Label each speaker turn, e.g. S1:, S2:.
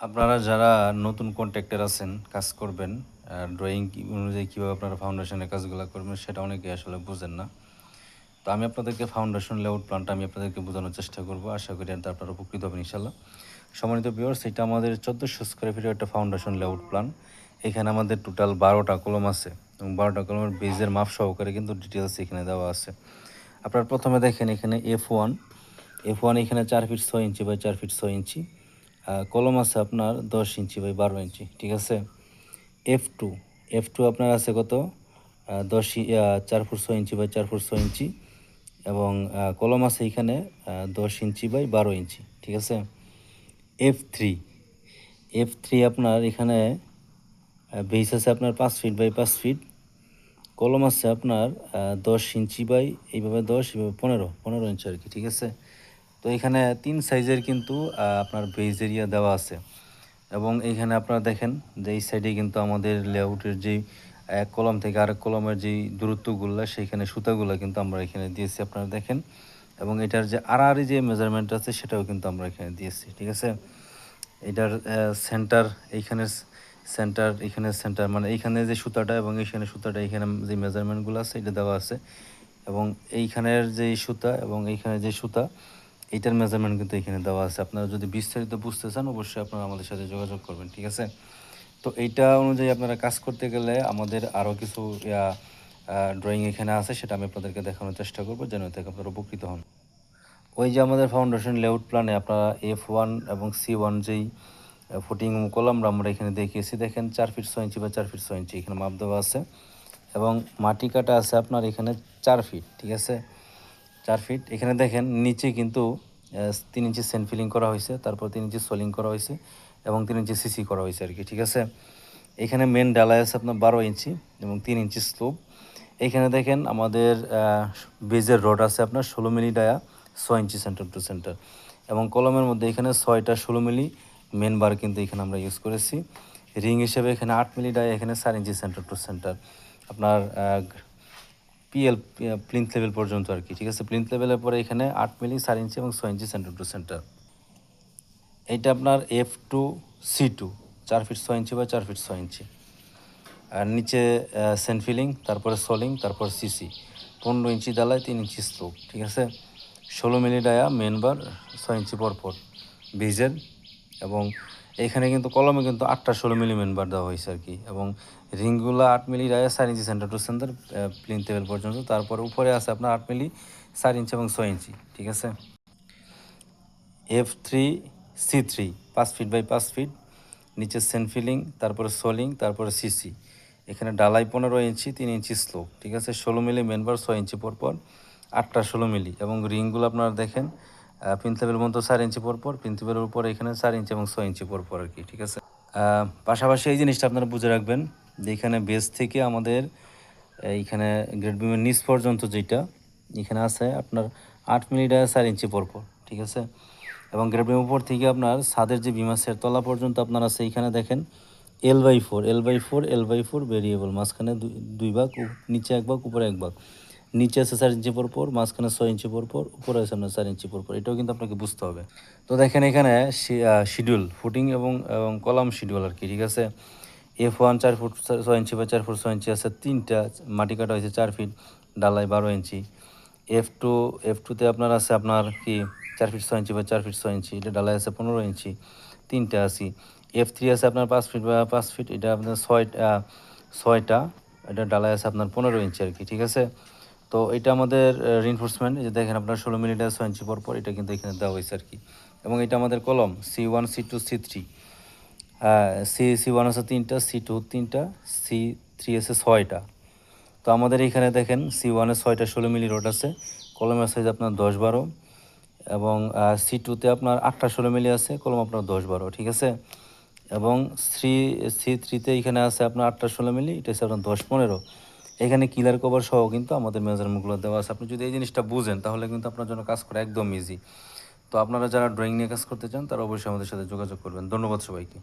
S1: আপনারা যারা নতুন কন্ট্রাক্টর আছেন, কাজ করবেন, ড্রয়িং অনুযায়ী কীভাবে আপনারা ফাউন্ডেশনের কাজগুলো করবেন সেটা অনেকেই আসলে বুঝেন না। তো আমি আপনাদেরকে ফাউন্ডেশন লেআউট প্ল্যানটা আমি আপনাদেরকে বোঝানোর চেষ্টা করব। আশা করি আপনারা উপকৃত হবেন ইনশাআল্লাহ। সম্মানিত ভিউয়ার্স, এটা আমাদের ১৪০০ স্কয়ার ফিটের একটা ফাউন্ডেশন লেআউট প্ল্যান। এখানে আমাদের টোটাল ১২টা কলম আছে এবং ১২টা কলমের বেজের মাপ সহকারে কিন্তু ডিটেইলস এখানে দেওয়া আছে। আপনারা প্রথমে দেখেন এখানে F1 এখানে ৪ ফিট ৬ ইঞ্চি বাই ৪ ফিট ৬ ইঞ্চি। কলম আছে আপনার ১০ ইঞ্চি বাই ১২ ইঞ্চি, ঠিক আছে? F2 F2 আপনার আছে কত? ৪ ফুট ৬ ইঞ্চি বাই ৪ ফুট ৬ ইঞ্চি এবং কলম আছে এখানে ১০ ইঞ্চি বাই ১২ ইঞ্চি, ঠিক আছে? F3 আপনার এখানে বেস আছে আপনার ৫ ফিট বাই ৫ ফিট। কলম আছে আপনার ১০ ইঞ্চি বাই এইভাবে ১০ এইভাবে ১৫ ইঞ্চি আর কি, ঠিক আছে? তো এখানে ৩ সাইজের কিন্তু আপনার বেজ এরিয়া দেওয়া আছে এবং এইখানে আপনারা দেখেন যে এই সাইডে কিন্তু আমাদের লেআউটের যেই এক কলম থেকে আরেক কলমের যেই দূরত্বগুলো সেইখানে সুতাগুলো কিন্তু আমরা এখানে দিয়েছি, আপনারা দেখেন। এবং এটার যে আড়াআড়ি যে মেজারমেন্ট আছে সেটাও কিন্তু আমরা এখানে দিয়েছি, ঠিক আছে? এটার সেন্টার এইখানের সেন্টার মানে এইখানে যে সুতাটা এবং এইখানে সুতাটা এইখানে যে মেজারমেন্টগুলো আছে এটা দেওয়া আছে এবং এইখানের যেই সুতা এবং এইখানে যে সুতা এইটার মেজারমেন্ট কিন্তু এখানে দেওয়া আছে। আপনারা যদি বিস্তারিত বুঝতে চান অবশ্যই আপনারা আমাদের সাথে যোগাযোগ করবেন, ঠিক আছে? তো এইটা অনুযায়ী আপনারা কাজ করতে গেলে আমাদের আরও কিছু ড্রয়িং এখানে আছে, সেটা আমি আপনাদেরকে দেখানোর চেষ্টা করব যেন থেকে আপনারা উপকৃত হন। ওই যে আমাদের ফাউন্ডেশন লেআউট প্ল্যানে আপনারা F1 এবং C1 যেই ফুটিং কলামটা আমরা এখানে দেখিয়েছি, দেখেন ৪ ফিট ৬ ইঞ্চি বা ৪ ফিট ৬ ইঞ্চি এখানে মাপ দেওয়া আছে এবং মাটি কাটা আছে আপনার এখানে ৪ ফিট, ঠিক আছে? ৪ ফিট। এখানে দেখেন নিচে কিন্তু ৩ ইঞ্চি সেন্ট ফিলিং করা হয়েছে, তারপর ৩ ইঞ্চি সোলিং করা হয়েছে এবং ৩ ইঞ্চি সিসি করা হয়েছে আর কি, ঠিক আছে? এখানে মেন ডালাই আছে আপনার ১২ ইঞ্চি এবং ৩ ইঞ্চি স্লোপ। এখানে দেখেন আমাদের বেজের রড আছে আপনার ১৬ মিলি dia ৬ inch centre to centre এবং কলমের মধ্যে এখানে ৬টা ১৬ মিলি মেন বার কিন্তু এখানে আমরা ইউজ করেছি। রিং হিসেবে এখানে ৮ মিলি ডায়া এখানে ৪ ইঞ্চি সেন্টার টু সেন্টার আপনার প্লিন্থ লেভেল পর্যন্ত আর কি, ঠিক আছে? প্লিন্থ লেভেলের পরে এখানে ৮ মিলি ৪ ইঞ্চি এবং ৬ ইঞ্চি সেন্টার টু সেন্টার। এইটা আপনার F2C2 ৪ ফিট ৬ ইঞ্চি বা ৪ ফিট ৬ ইঞ্চি। আর নিচে সেন্ট ফিলিং, তারপরে সোলিং, তারপর সিসি ১৫ ইঞ্চি ডালায় ৩ ইঞ্চি স্লোপ, ঠিক আছে? ১৬ মিলি ডায়া মেন বার ৬ ইঞ্চি পরপর বেজের এবং এখানে কিন্তু কলমে কিন্তু ৮টা ১৬ মিলি মেন বার দেওয়া হয়েছে আর কি এবং রিংগুলো ৮ milli dia ৪ inch centre to centre plinth level পর্যন্ত। তারপরে উপরে আছে আপনার ৮ মিলি ৪ ইঞ্চি এবং ৬ ইঞ্চি, ঠিক আছে? F3C3 ৫ ফিট বাই ৫ ফিট নিচে সেন্ট ফিলিং, তারপরে সোলিং, তারপরে সিসি। এখানে ডালাই ১৫ ইঞ্চি ৩ ইঞ্চি স্লোপ, ঠিক আছে? ১৬ মিলি মেন বার ৬ ইঞ্চি পরপর ৮টা ১৬ মিলি এবং রিংগুলো আপনারা দেখেন প্লিন্থ লেভেল মতো ৪ ইঞ্চি পরপর, প্লিন্থ লেভেলের উপরে এখানে ৪ ইঞ্চি এবং ৬ ইঞ্চি পরপর আর কি, ঠিক আছে? পাশাপাশি এই জিনিসটা আপনারা বুঝে রাখবেন যে এখানে বেস থেকে আমাদের এইখানে গ্রেড বিমের নিচ পর্যন্ত যেটা এখানে আছে আপনার ৮ মিলি ডায়া ৪ ইঞ্চি পরপর, ঠিক আছে? এবং গ্রেড বিমের উপর থেকে আপনার ছাদের যে বিম আছে তলা পর্যন্ত আপনার আছে এইখানে দেখেন L/4 ভেরিয়েবল, মাঝখানে দুই ভাগ, নিচে এক ভাগ, উপরে এক ভাগ। নিচে আছে ৪ ইঞ্চি পরপর, মাঝখানে ৬ ইঞ্চি পরপর, উপরে আছে আপনার ৪ ইঞ্চি পরপর। এটাও কিন্তু আপনাকে বুঝতে হবে। তো দেখেন এখানে শিডিউল ফুটিং এবং কলাম শিডিউল আর কি, ঠিক আছে? F1 ৪ ফুট ৬ ইঞ্চি বা ৪ ফুট ৬ ইঞ্চি আছে ৩টা, মাটি কাটা হয়েছে ৪ ফিট, ডালাই ১২ ইঞ্চি। F2তে আপনার আছে আপনার কি ৪ ফিট ৬ ইঞ্চি বা ৪ ফিট ৬ ইঞ্চি, এটা ডালাই আছে ১৫ ইঞ্চি, ৩টা আছে। F3 আছে আপনার ৫ ফিট বা ৫ ফিট, এটা আপনার ৬টা, এটা ডালাই আছে আপনার ১৫ ইঞ্চি আর কি, ঠিক আছে? তো এটা আমাদের রিইনফোর্সমেন্ট, এই যে দেখেন আপনার ১৬ মিলি ডায়া ৬ ইঞ্চি পরপর এটা কিন্তু এখানে দেওয়া হয়েছে আর কি। এবং এটা আমাদের কলম C1 C2 C3, C1 আছে ৩টা, C2 ৩টা, C3 আছে ৬টা। তো আমাদের এখানে দেখেন C1-এ ৬টা ১৬ মিলি রড আছে, কলমের সাইজ আপনার ১০/১২ এবং C2-তে আপনার ৮টা ১৬ মিলি আছে, কলম আপনার ১০/১২, ঠিক আছে? এবং C3-তে এখানে আছে আপনার ৮টা ১৬ মিলি, এটা হচ্ছে আপনার ১০/১৫। এখানে কিলার কভার সহ কিন্তু আমাদের মেজারমেন্টগুলো দেওয়া আছে। আপনি যদি এই জিনিসটা বুঝেন তাহলে কিন্তু আপনার জন্য কাজ করা একদম ইজি। তো আপনারা যারা ড্রয়িং নিয়ে কাজ করতে চান তারা অবশ্যই আমাদের সাথে যোগাযোগ করবেন। ধন্যবাদ সবাইকে।